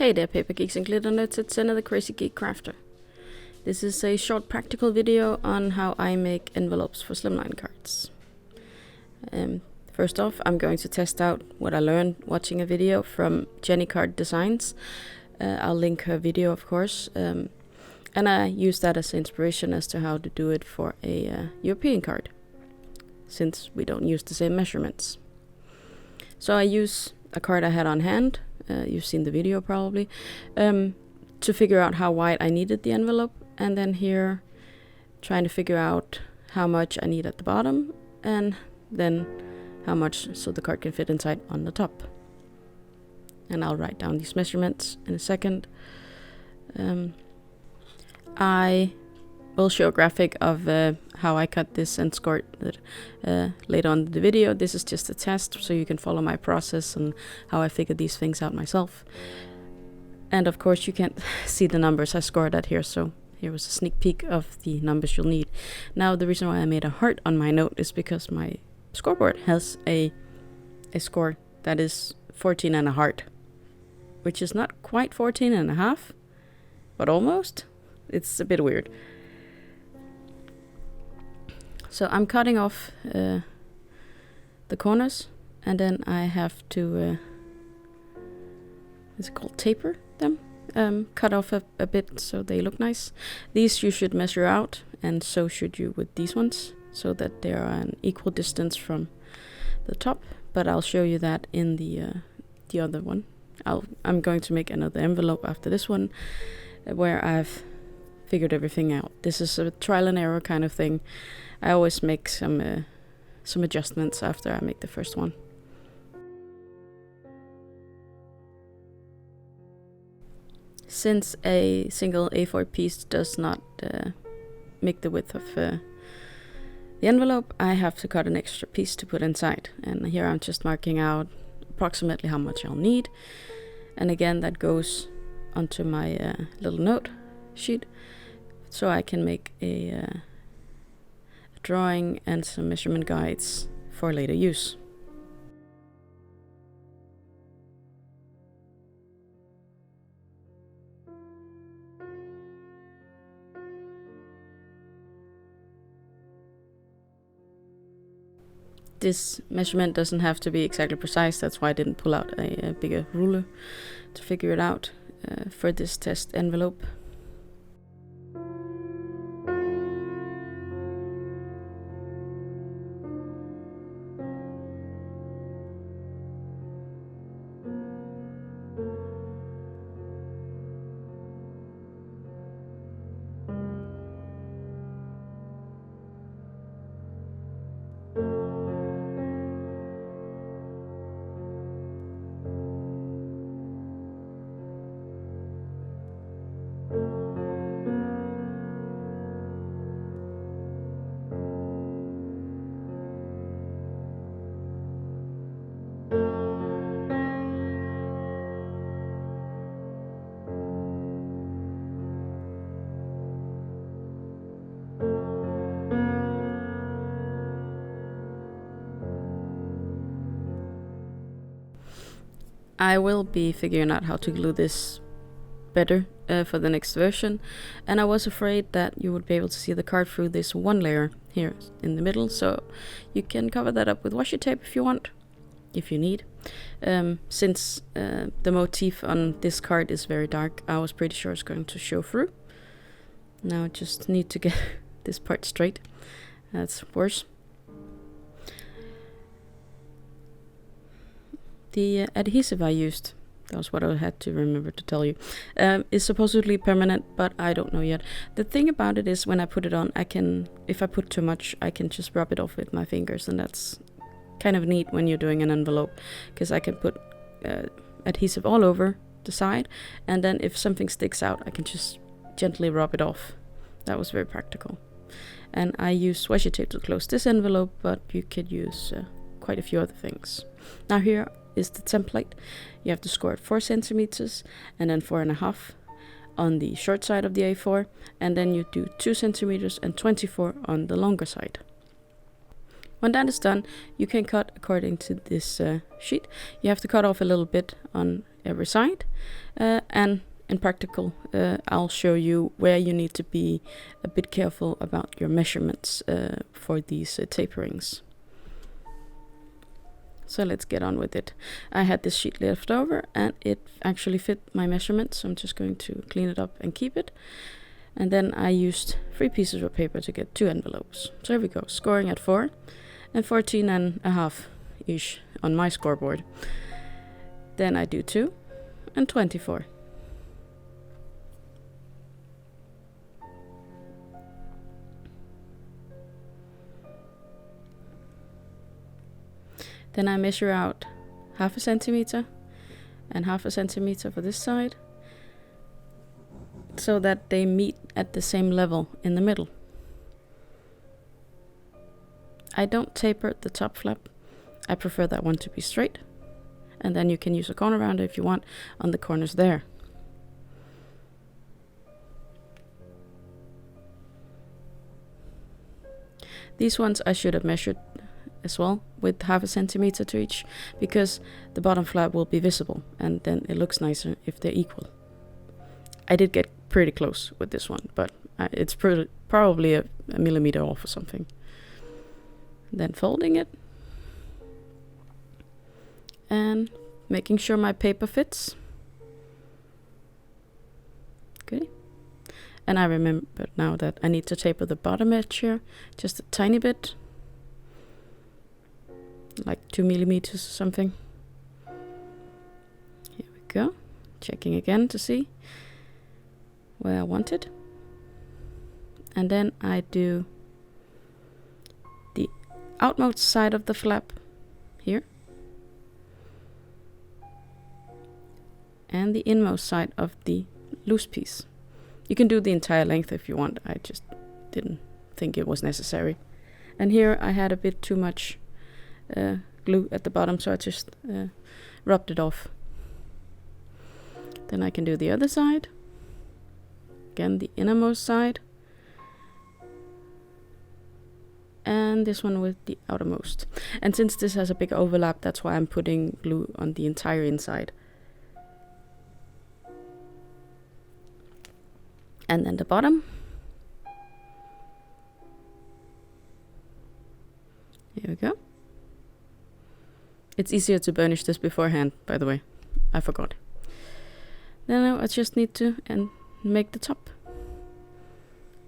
Hey there paper geeks and glitter nerds, it's another crazy geek crafter. This is a short practical video on how I make envelopes for Slimline cards. First off, I'm going to test out what I learned watching a video from Jenny Card Designs. I'll link her video, of course, and I use that as inspiration as to how to do it for a European card, since we don't use the same measurements. So I use a card I had on hand. You've seen the video probably, to figure out how wide I needed the envelope, and then here trying to figure out how much I need at the bottom and then how much so the card can fit inside on the top. And I'll write down these measurements in a second. I will show a graphic of how I cut this and scored it later on in the video. This is just a test, so you can follow my process and how I figured these things out myself. And of course you can't see the numbers I scored at here, so here was a sneak peek of the numbers you'll need. Now the reason why I made a heart on my note is because my scoreboard has a score that is 14 and a heart, which is not quite 14 and a half, but almost. It's a bit weird. So I'm cutting off the corners, and then I have to, is it called taper them? Cut off a bit so they look nice. These you should measure out, and so should you with these ones, so that they are an equal distance from the top. But I'll show you that in the other one. I'm going to make another envelope after this one, where I've figured everything out. This is a trial and error kind of thing. I always make some adjustments after I make the first one. Since a single A4 piece does not make the width of the envelope, I have to cut an extra piece to put inside. And here I'm just marking out approximately how much I'll need. And again, that goes onto my little note sheet, so I can make a drawing and some measurement guides for later use. This measurement doesn't have to be exactly precise, that's why I didn't pull out a bigger ruler to figure it out for this test envelope. I will be figuring out how to glue this better for the next version, and I was afraid that you would be able to see the card through this one layer here in the middle, so you can cover that up with washi tape if you want, if you need. Since the motif on this card is very dark, I was pretty sure it's going to show through. Now I just need to get this part straight. That's worse. The adhesive I used, that was what I had to remember to tell you, is supposedly permanent, but I don't know yet. The thing about it is when I put it on, if I put too much, I can just rub it off with my fingers, and that's kind of neat when you're doing an envelope, because I can put adhesive all over the side, and then if something sticks out, I can just gently rub it off. That was very practical. And I used washi tape to close this envelope, but you could use quite a few other things. Now here is the template. You have to score at 4 centimeters and then 4.5 on the short side of the A4, and then you do 2 centimeters and 24 on the longer side. When that is done, you can cut according to this sheet. You have to cut off a little bit on every side, and in practical I'll show you where you need to be a bit careful about your measurements for these taperings. So let's get on with it. I had this sheet left over and it actually fit my measurements, so I'm just going to clean it up and keep it. And then I used 3 pieces of paper to get 2 envelopes. So here we go, scoring at 4 and 14.5-ish on my scoreboard. Then I do 2 and 24. Then I measure out 0.5 centimeter and 0.5 centimeter for this side, so that they meet at the same level in the middle. I don't taper the top flap. I prefer that one to be straight, and then you can use a corner rounder if you want on the corners there. These ones I should have measured as well, with 0.5 centimeter to each, because the bottom flap will be visible and then it looks nicer if they're equal. I did get pretty close with this one, but it's probably a millimeter off or something. Then folding it and making sure my paper fits. Good. And I remember now that I need to taper the bottom edge here just a tiny bit, like 2 millimeters or something. Here we go. Checking again to see where I want it. And then I do the outmost side of the flap here, and the inmost side of the loose piece. You can do the entire length if you want. I just didn't think it was necessary. And here I had a bit too much glue at the bottom, so I just rubbed it off. Then I can do the other side. Again, the innermost side. And this one with the outermost. And since this has a big overlap, that's why I'm putting glue on the entire inside. And then the bottom. Here we go. It's easier to burnish this beforehand, by the way. I forgot. Then I just need to make the top.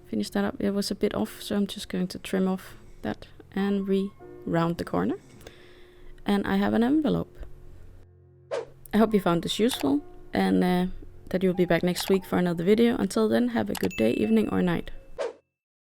Finish that up. It was a bit off, so I'm just going to trim off that and re-round the corner. And I have an envelope. I hope you found this useful, and that you'll be back next week for another video. Until then, have a good day, evening or night.